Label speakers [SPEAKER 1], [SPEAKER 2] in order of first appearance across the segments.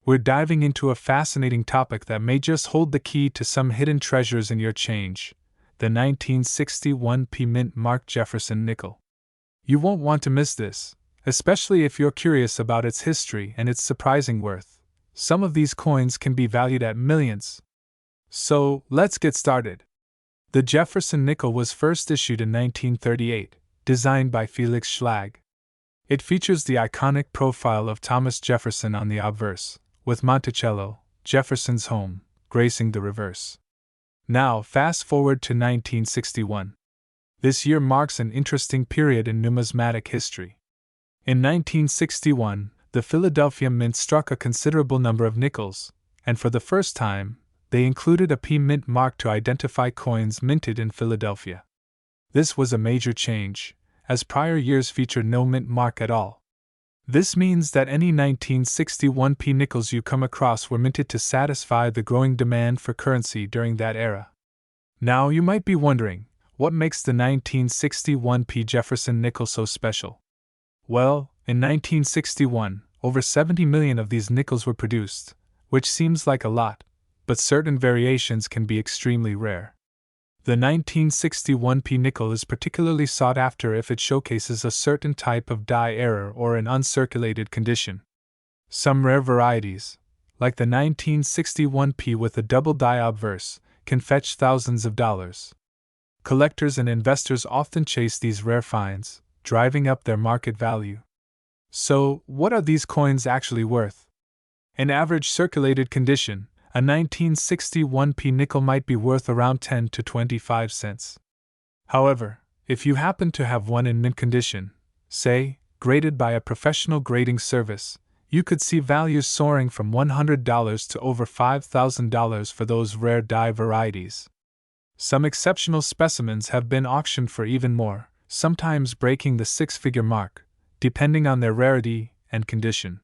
[SPEAKER 1] we're diving into a fascinating topic that may just hold the key to some hidden treasures in your change: the 1961 P Mintmark Jefferson Nickel. You won't want to miss this, especially if you're curious about its history and its surprising worth. Some of these coins can be valued at millions. So, let's get started. The Jefferson Nickel was first issued in 1938, designed by Felix Schlag. It features the iconic profile of Thomas Jefferson on the obverse, with Monticello, Jefferson's home, gracing the reverse. Now, fast forward to 1961. This year marks an interesting period in numismatic history. In 1961, the Philadelphia Mint struck a considerable number of nickels, and for the first time, they included a P Mintmark to identify coins minted in Philadelphia. This was a major change, as prior years featured no Mintmark at all. This means that any 1961 P nickels you come across were minted to satisfy the growing demand for currency during that era. Now you might be wondering, what makes the 1961 P Jefferson Nickel so special? Well, in 1961, over 70 million of these nickels were produced, which seems like a lot, but certain variations can be extremely rare. The 1961 P nickel is particularly sought after if it showcases a certain type of die error or an uncirculated condition. Some rare varieties, like the 1961 P with a double die obverse, can fetch thousands of dollars. Collectors and investors often chase these rare finds, driving up their market value. So, what are these coins actually worth? In average circulated condition, a 1961 P nickel might be worth around 10 to 25 cents. However, if you happen to have one in mint condition, say, graded by a professional grading service, you could see values soaring from $100 to over $5,000 for those rare die varieties. Some exceptional specimens have been auctioned for even more, sometimes breaking the six-figure mark, depending on their rarity and condition.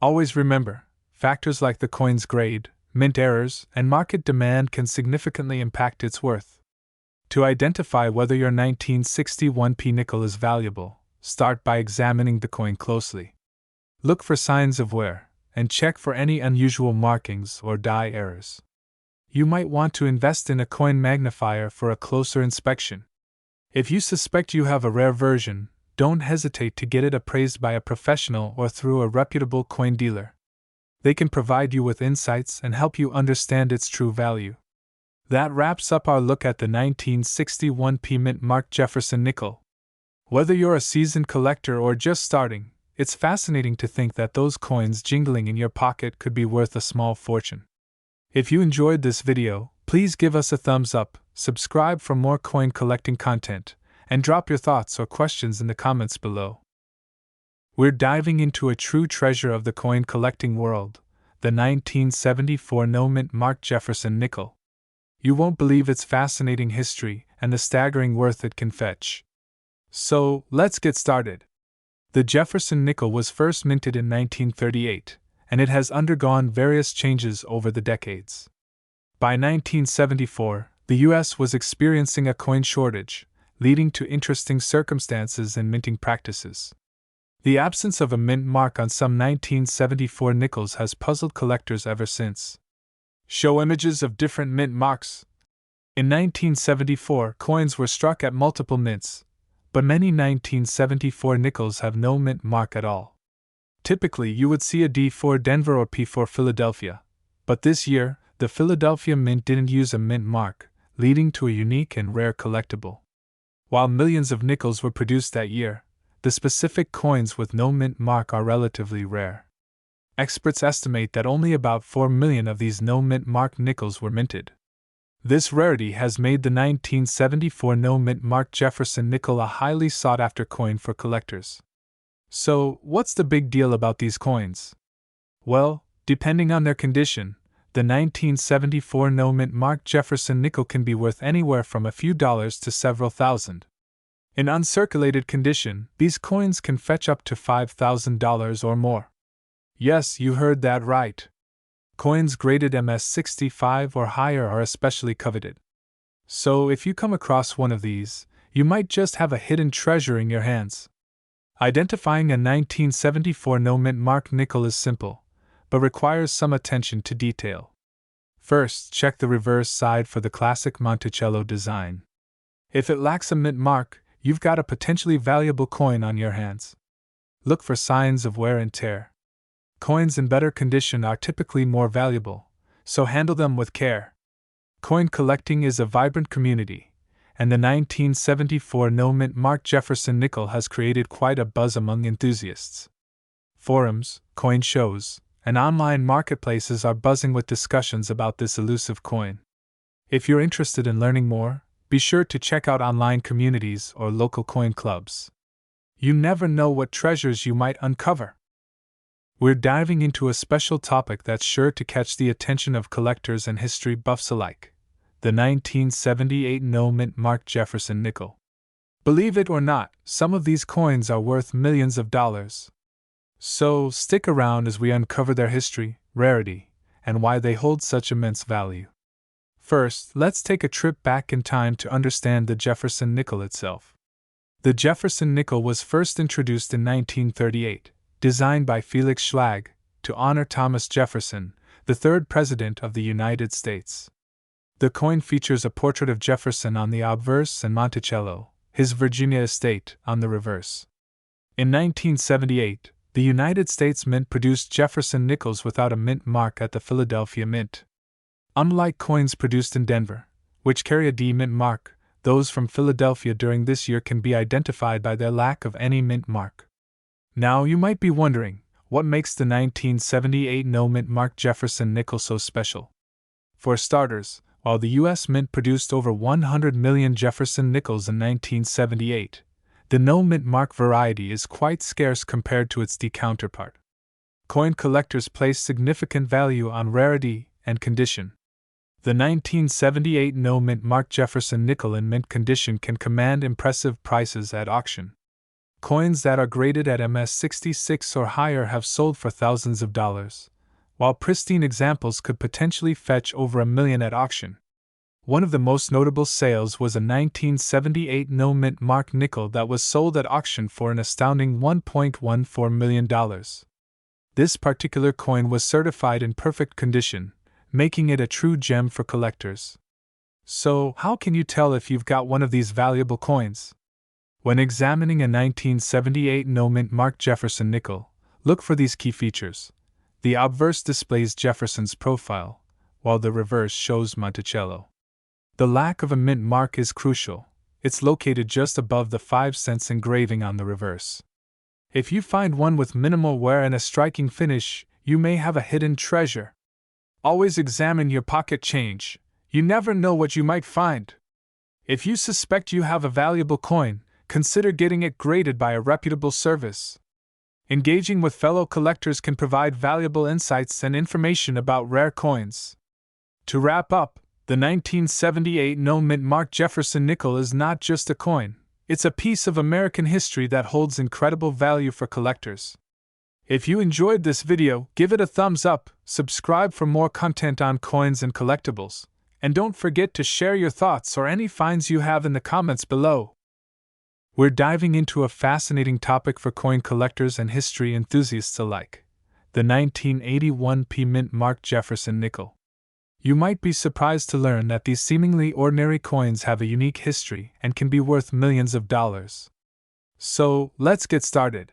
[SPEAKER 1] Always remember, factors like the coin's grade, mint errors, and market demand can significantly impact its worth. To identify whether your 1961 P nickel is valuable, start by examining the coin closely. Look for signs of wear, and check for any unusual markings or die errors. You might want to invest in a coin magnifier for a closer inspection. If you suspect you have a rare version, don't hesitate to get it appraised by a professional or through a reputable coin dealer. They can provide you with insights and help you understand its true value. That wraps up our look at the 1961 P Mintmark Jefferson Nickel. Whether you're a seasoned collector or just starting, it's fascinating to think that those coins jingling in your pocket could be worth a small fortune. If you enjoyed this video, please give us a thumbs up, subscribe for more coin collecting content, and drop your thoughts or questions in the comments below. We're diving into a true treasure of the coin collecting world, the 1974 No Mintmark Jefferson Nickel. You won't believe its fascinating history and the staggering worth it can fetch. So, let's get started. The Jefferson Nickel was first minted in 1938, and it has undergone various changes over the decades. By 1974, the U.S. was experiencing a coin shortage, leading to interesting circumstances in minting practices. The absence of a mint mark on some 1974 nickels has puzzled collectors ever since. Show images of different mint marks. In 1974, coins were struck at multiple mints, but many 1974 nickels have no mint mark at all. Typically, you would see a D for Denver or P for Philadelphia, but this year, the Philadelphia Mint didn't use a mint mark, leading to a unique and rare collectible. While millions of nickels were produced that year, the specific coins with no mint mark are relatively rare. Experts estimate that only about 4 million of these no mint mark nickels were minted. This rarity has made the 1974 no mint mark Jefferson Nickel a highly sought after coin for collectors. So, what's the big deal about these coins? Well, depending on their condition, the 1974 no mint mark Jefferson Nickel can be worth anywhere from a few dollars to several thousand. In uncirculated condition, these coins can fetch up to $5,000 or more. Yes, you heard that right. Coins graded MS-65 or higher are especially coveted. So if you come across one of these, you might just have a hidden treasure in your hands. Identifying a 1974 no mint mark nickel is simple, but requires some attention to detail. First, check the reverse side for the classic Monticello design. If it lacks a mint mark, you've got a potentially valuable coin on your hands. Look for signs of wear and tear. Coins in better condition are typically more valuable, so handle them with care. Coin collecting is a vibrant community, and the 1974 no-mint mark Jefferson Nickel has created quite a buzz among enthusiasts. Forums, coin shows, and online marketplaces are buzzing with discussions about this elusive coin. If you're interested in learning more, be sure to check out online communities or local coin clubs. You never know what treasures you might uncover. We're diving into a special topic that's sure to catch the attention of collectors and history buffs alike: the 1978 no-mint mark Jefferson Nickel. Believe it or not, some of these coins are worth millions of dollars. So, stick around as we uncover their history, rarity, and why they hold such immense value. First, let's take a trip back in time to understand the Jefferson Nickel itself. The Jefferson Nickel was first introduced in 1938, designed by Felix Schlag, to honor Thomas Jefferson, the third President of the United States. The coin features a portrait of Jefferson on the obverse and Monticello, his Virginia estate, on the reverse. In 1978, the United States Mint produced Jefferson Nickels without a mint mark at the Philadelphia Mint. Unlike coins produced in Denver, which carry a D mint mark, those from Philadelphia during this year can be identified by their lack of any mint mark. Now you might be wondering, what makes the 1978 no-mint mark Jefferson Nickel so special? For starters, while the U.S. Mint produced over 100 million Jefferson Nickels in 1978, the no-mint mark variety is quite scarce compared to its D counterpart. Coin collectors place significant value on rarity and condition. The 1978 no-mint mark Jefferson Nickel in mint condition can command impressive prices at auction. Coins that are graded at MS66 or higher have sold for thousands of dollars, while pristine examples could potentially fetch over $1 million at auction. One of the most notable sales was a 1978 no-mint mark nickel that was sold at auction for an astounding $1.14 million. This particular coin was certified in perfect condition, making it a true gem for collectors. So, how can you tell if you've got one of these valuable coins? When examining a 1978 no-mint mark Jefferson Nickel, look for these key features. The obverse displays Jefferson's profile, while the reverse shows Monticello. The lack of a mint mark is crucial. It's located just above the 5 cents engraving on the reverse. If you find one with minimal wear and a striking finish, you may have a hidden treasure. Always examine your pocket change. You never know what you might find. If you suspect you have a valuable coin, consider getting it graded by a reputable service. Engaging with fellow collectors can provide valuable insights and information about rare coins. To wrap up, the 1978 no-mint mark Jefferson Nickel is not just a coin, it's a piece of American history that holds incredible value for collectors. If you enjoyed this video, give it a thumbs up, subscribe for more content on coins and collectibles, and don't forget to share your thoughts or any finds you have in the comments below. We're diving into a fascinating topic for coin collectors and history enthusiasts alike: the 1981 P mint mark Jefferson Nickel. You might be surprised to learn that these seemingly ordinary coins have a unique history and can be worth millions of dollars. So, let's get started.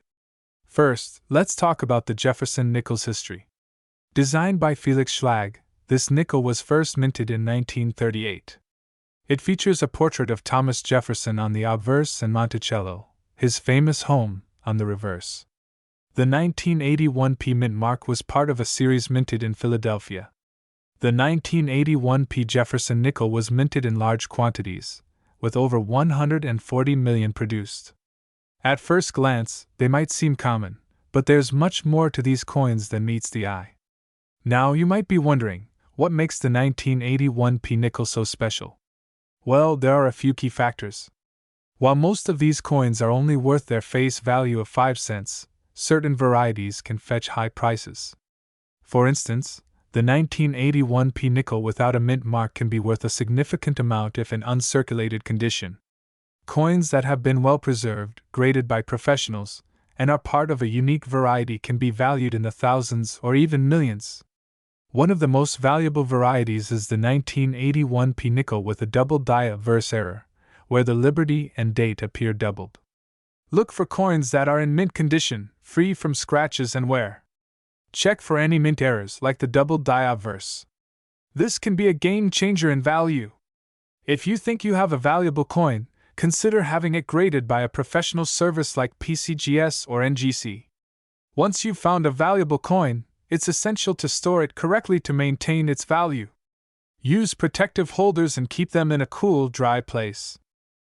[SPEAKER 1] First, let's talk about the Jefferson Nickel's history. Designed by Felix Schlag, this nickel was first minted in 1938. It features a portrait of Thomas Jefferson on the obverse and Monticello, his famous home, on the reverse. The 1981 P mint mark was part of a series minted in Philadelphia. The 1981 P Jefferson Nickel was minted in large quantities, with over 140 million produced. At first glance, they might seem common, but there's much more to these coins than meets the eye. Now you might be wondering, what makes the 1981 P nickel so special? Well, there are a few key factors. While most of these coins are only worth their face value of 5 cents, certain varieties can fetch high prices. For instance, the 1981 P nickel without a mint mark can be worth a significant amount if in uncirculated condition. Coins that have been well preserved, graded by professionals, and are part of a unique variety can be valued in the thousands or even millions. One of the most valuable varieties is the 1981 P nickel with a double die obverse error, where the liberty and date appear doubled. Look for coins that are in mint condition, free from scratches and wear. Check for any mint errors like the double die obverse. This can be a game changer in value. If you think you have a valuable coin, consider having it graded by a professional service like PCGS or NGC. Once you've found a valuable coin, it's essential to store it correctly to maintain its value. Use protective holders and keep them in a cool, dry place.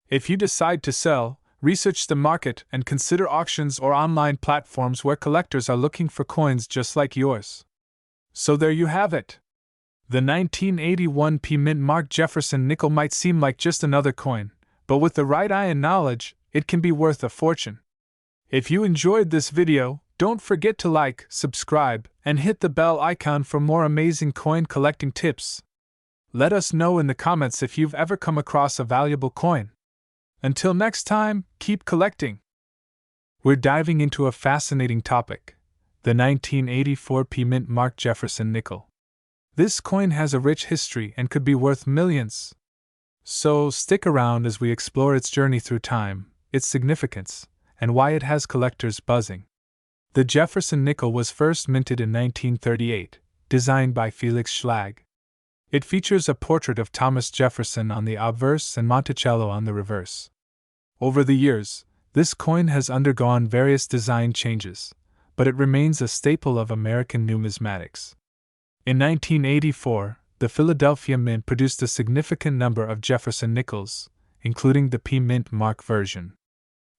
[SPEAKER 1] If you decide to sell, research the market and consider auctions or online platforms where collectors are looking for coins just like yours. So there you have it. The 1981 P Mintmark Jefferson Nickel might seem like just another coin, but with the right eye and knowledge, it can be worth a fortune. If you enjoyed this video, don't forget to like, subscribe, and hit the bell icon for more amazing coin collecting tips. Let us know in the comments if you've ever come across a valuable coin. Until next time, keep collecting. We're diving into a fascinating topic, the 1984 P Mintmark Jefferson Nickel. This coin has a rich history and could be worth millions. So stick around as we explore its journey through time, its significance, and why it has collectors buzzing. The Jefferson Nickel was first minted in 1938, designed by Felix Schlag. It features a portrait of Thoumas Jefferson on the obverse and Monticello on the reverse. Over the years, this coin has undergone various design changes, but it remains a staple of American numismatics. In 1984, the Philadelphia Mint produced a significant number of Jefferson Nickels, including the P Mintmark version.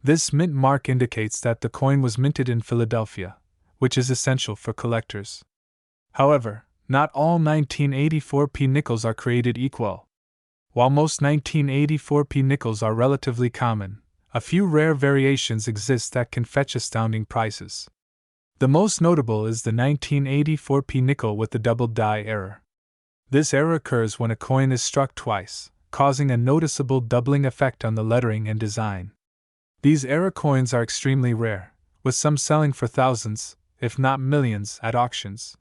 [SPEAKER 1] This mint mark indicates that the coin was minted in Philadelphia, which is essential for collectors. However, not all 1984 P nickels are created equal. While most 1984 P nickels are relatively common, a few rare variations exist that can fetch astounding prices. The most notable is the 1984 P nickel with the double die error. This error occurs when a coin is struck twice, causing a noticeable doubling effect on the lettering and design. These error coins are extremely rare, with some selling for thousands, if not millions, at auctions.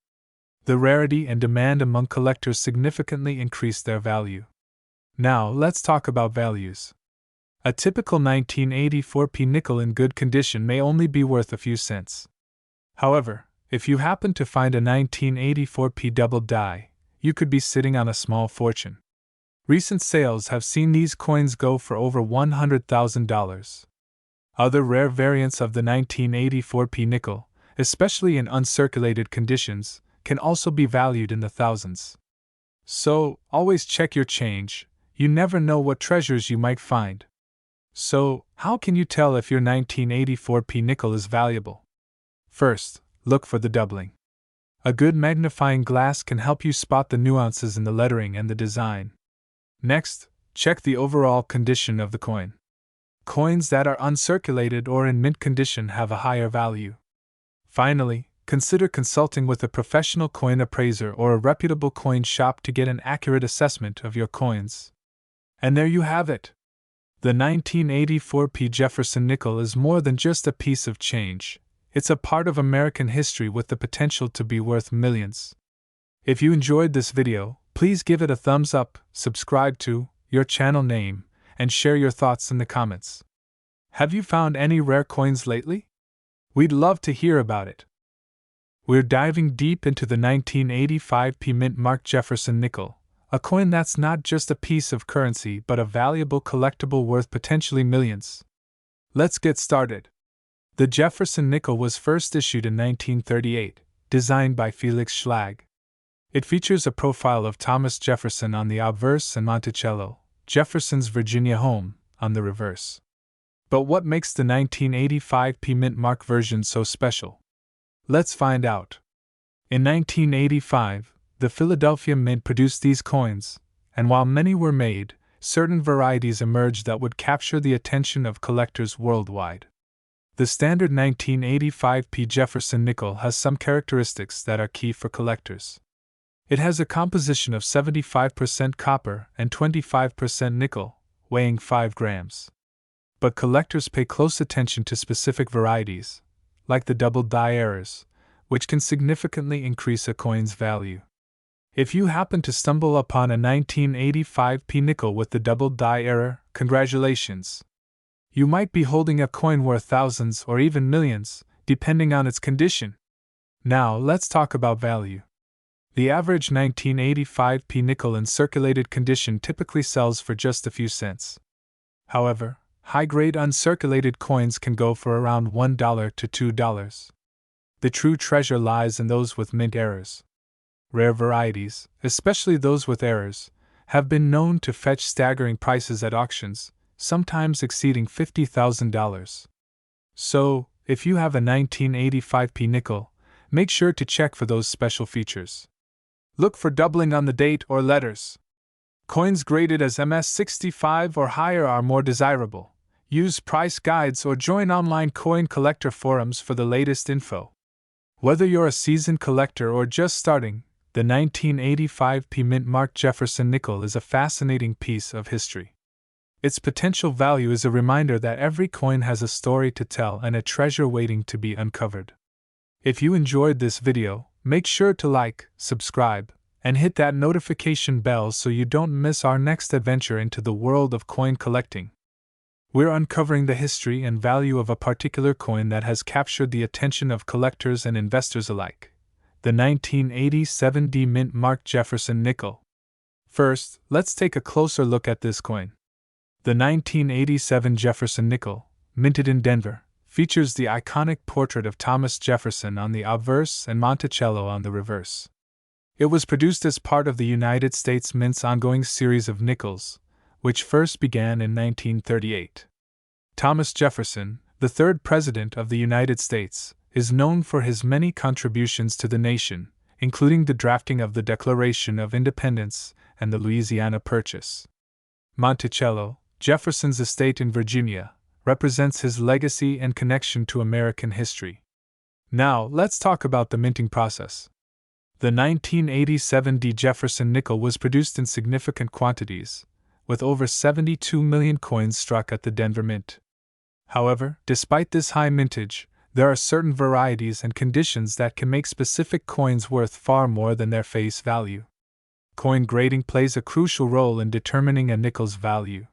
[SPEAKER 1] The rarity and demand among collectors significantly increase their value. Now, let's talk about values. A typical 1984 P nickel in good condition may only be worth a few cents. However, if you happen to find a 1984 P double die, you could be sitting on a small fortune. Recent sales have seen these coins go for over $100,000. Other rare variants of the 1984 P nickel, especially in uncirculated conditions, can also be valued in the thousands. So, always check your change, you never know what treasures you might find. So, how can you tell if your 1984 P nickel is valuable? First, look for the doubling. A good magnifying glass can help you spot the nuances in the lettering and the design. Next, check the overall condition of the coin. Coins that are uncirculated or in mint condition have a higher value. Finally, consider consulting with a professional coin appraiser or a reputable coin shop to get an accurate assessment of your coins. And there you have it. The 1984 P Jefferson Nickel is more than just a piece of change. It's a part of American history with the potential to be worth millions. If you enjoyed this video, please give it a thumbs up, subscribe to your channel name, and share your thoughts in the comments. Have you found any rare coins lately? We'd love to hear about it. We're diving deep into the 1985 P Mintmark Jefferson Nickel, a coin that's not just a piece of currency but a valuable collectible worth potentially millions. Let's get started. The Jefferson Nickel was first issued in 1938, designed by Felix Schlag. It features a profile of Thoumas Jefferson on the obverse and Monticello, Jefferson's Virginia home, on the reverse. But what makes the 1985 P Mintmark version so special? Let's find out. In 1985, the Philadelphia Mint produced these coins, and while many were made, certain varieties emerged that would capture the attention of collectors worldwide. The standard 1985 P Jefferson Nickel has some characteristics that are key for collectors. It has a composition of 75% copper and 25% nickel, weighing 5 grams. But collectors pay close attention to specific varieties, like the double die errors, which can significantly increase a coin's value. If you happen to stumble upon a 1985 P nickel with the double die error, congratulations! You might be holding a coin worth thousands or even millions, depending on its condition. Now, let's talk about value. The average 1985 P nickel in circulated condition typically sells for just a few cents. However, high-grade uncirculated coins can go for around $1 to $2. The true treasure lies in those with mint errors. Rare varieties, especially those with errors, have been known to fetch staggering prices at auctions, sometimes exceeding $50,000. So, if you have a 1985 P nickel, make sure to check for those special features. Look for doubling on the date or letters. Coins graded as MS65 or higher are more desirable. Use price guides or join online coin collector forums for the latest info. Whether you're a seasoned collector or just starting, the 1985 P Mintmark Jefferson Nickel is a fascinating piece of history. Its potential value is a reminder that every coin has a story to tell and a treasure waiting to be uncovered. If you enjoyed this video, make sure to like, subscribe, and hit that notification bell so you don't miss our next adventure into the world of coin collecting. We're uncovering the history and value of a particular coin that has captured the attention of collectors and investors alike: the 1987 Mintmark Jefferson Nickel. First, let's take a closer look at this coin. The 1987 Jefferson Nickel, minted in Denver, features the iconic portrait of Thoumas Jefferson on the obverse and Monticello on the reverse. It was produced as part of the United States Mint's ongoing series of nickels, which first began in 1938. Thoumas Jefferson, the third President of the United States, is known for his many contributions to the nation, including the drafting of the Declaration of Independence and the Louisiana Purchase. Monticello, Jefferson's estate in Virginia, represents his legacy and connection to American history. Now, let's talk about the minting process. The 1987 Jefferson Nickel was produced in significant quantities, with over 72 million coins struck at the Denver Mint. However, despite this high mintage, there are certain varieties and conditions that can make specific coins worth far more than their face value. Coin grading plays a crucial role in determining a nickel's value.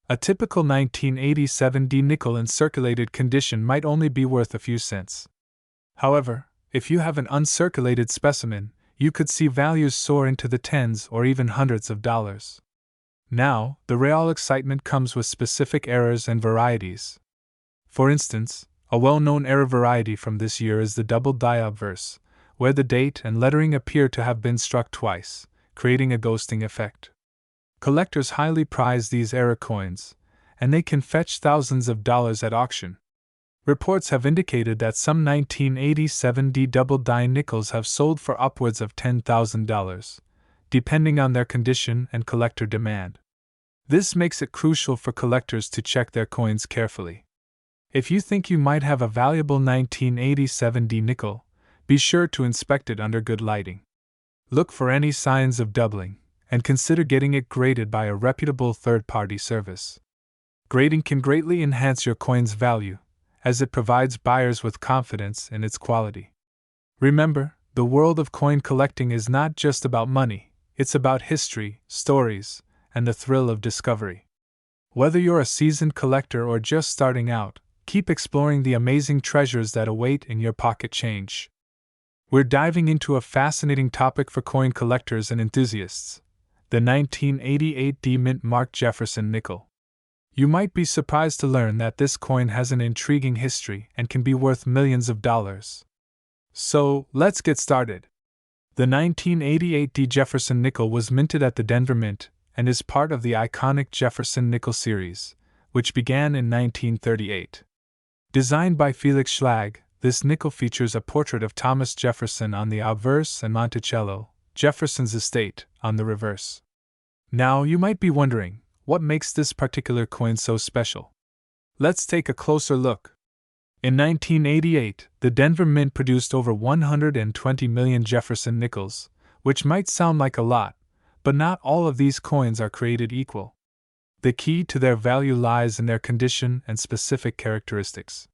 [SPEAKER 1] A typical 1987 nickel in circulated condition might only be worth a few cents. However, if you have an uncirculated specimen, you could see values soar into the tens or even hundreds of dollars. Now, the real excitement comes with specific errors and varieties. For instance, a well-known error variety from this year is the double die obverse, where the date and lettering appear to have been struck twice, creating a ghosting effect. Collectors highly prize these error coins, and they can fetch thousands of dollars at auction. Reports have indicated that some 1987 double die nickels have sold for upwards of $10,000, depending on their condition and collector demand. This makes it crucial for collectors to check their coins carefully. If you think you might have a valuable 1987 nickel, be sure to inspect it under good lighting. Look for any signs of doubling, and consider getting it graded by a reputable third-party service. Grading can greatly enhance your coin's value, as it provides buyers with confidence in its quality. Remember, the world of coin collecting is not just about money, it's about history, stories, and the thrill of discovery. Whether you're a seasoned collector or just starting out, keep exploring the amazing treasures that await in your pocket change. We're diving into a fascinating topic for coin collectors and enthusiasts: the 1988 Mintmark Jefferson Nickel. You might be surprised to learn that this coin has an intriguing history and can be worth millions of dollars. So, let's get started. The 1988 Jefferson Nickel was minted at the Denver Mint and is part of the iconic Jefferson Nickel series, which began in 1938. Designed by Felix Schlag, this nickel features a portrait of Thoumas Jefferson on the obverse and Monticello, Jefferson's estate, on the reverse. Now, you might be wondering, what makes this particular coin so special? Let's take a closer look. In 1988, the Denver Mint produced over 120 million Jefferson nickels, which might sound like a lot, but not all of these coins are created equal. The key to their value lies in their condition and specific characteristics.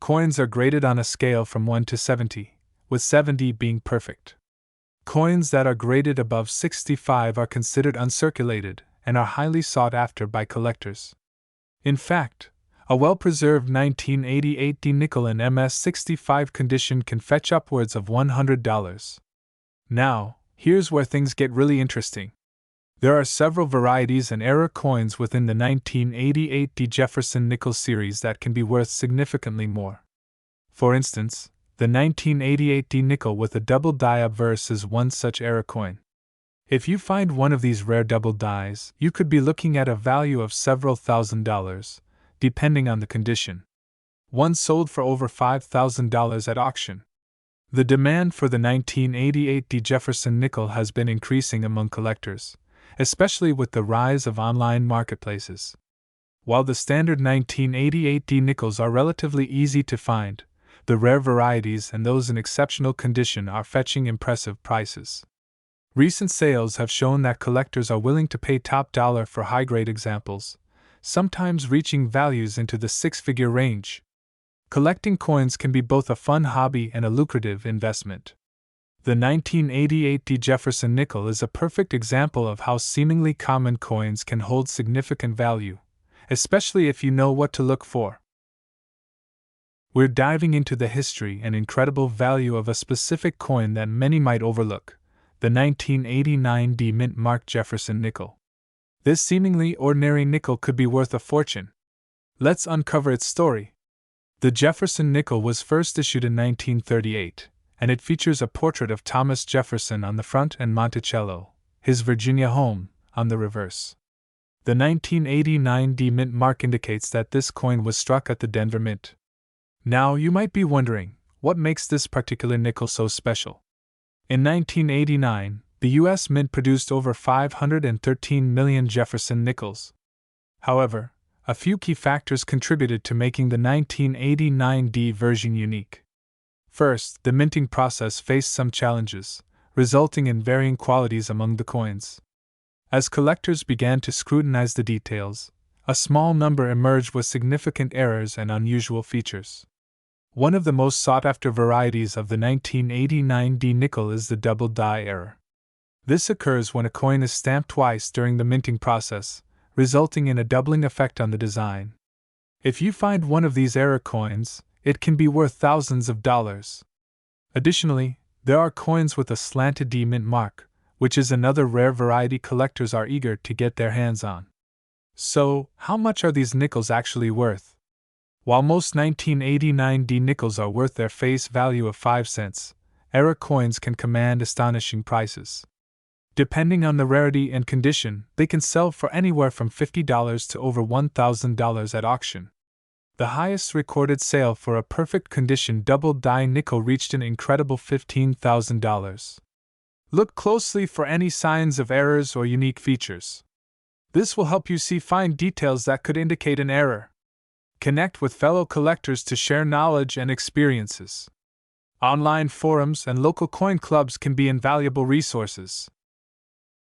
[SPEAKER 1] Coins are graded on a scale from 1 to 70, with 70 being perfect. Coins that are graded above 65 are considered uncirculated and are highly sought after by collectors. In fact, a well-preserved 1988 D nickel in MS65 condition can fetch upwards of $100. Now, here's where things get really interesting. There are several varieties and era coins within the 1988 P Jefferson Nickel series that can be worth significantly more. For instance, the 1988 D nickel with a double die obverse is one such era coin. If you find one of these rare double dies, you could be looking at a value of several $1,000s, depending on the condition. One sold for over $5,000 at auction. The demand for the 1988 D Jefferson Nickel has been increasing among collectors, especially with the rise of online marketplaces. While the standard 1988 D nickels are relatively easy to find, the rare varieties and those in exceptional condition are fetching impressive prices. Recent sales have shown that collectors are willing to pay top dollar for high-grade examples, sometimes reaching values into the six-figure range. Collecting coins can be both a fun hobby and a lucrative investment. The 1988 D Jefferson Nickel is a perfect example of how seemingly common coins can hold significant value, especially if you know what to look for. We're diving into the history and incredible value of a specific coin that many might overlook, the 1989 D Mintmark Jefferson Nickel. This seemingly ordinary nickel could be worth a fortune. Let's uncover its story. The Jefferson Nickel was first issued in 1938, and it features a portrait of Thoumas Jefferson on the front and Monticello, his Virginia home, on the reverse. The 1989 D Mint mark indicates that this coin was struck at the Denver Mint. Now you might be wondering, what makes this particular nickel so special? In 1989, the U.S. Mint produced over 513 million Jefferson nickels. However, a few key factors contributed to making the 1989 D version unique. First, the minting process faced some challenges, resulting in varying qualities among the coins. As collectors began to scrutinize the details, a small number emerged with significant errors and unusual features. One of the most sought-after varieties of the 1989 D nickel is the double die error. This occurs when a coin is stamped twice during the minting process, resulting in a doubling effect on the design. If you find one of these error coins, it can be worth thousands of dollars. Additionally, there are coins with a slanted D mint mark, which is another rare variety collectors are eager to get their hands on. So, how much are these nickels actually worth? While most 1989 D nickels are worth their face value of 5 cents, error coins can command astonishing prices. Depending on the rarity and condition, they can sell for anywhere from $50 to over $1,000 at auction. The highest recorded sale for a perfect condition double die nickel reached an incredible $15,000. Look closely for any signs of errors or unique features. This will help you see fine details that could indicate an error. Connect with fellow collectors to share knowledge and experiences. Online forums and local coin clubs can be invaluable resources.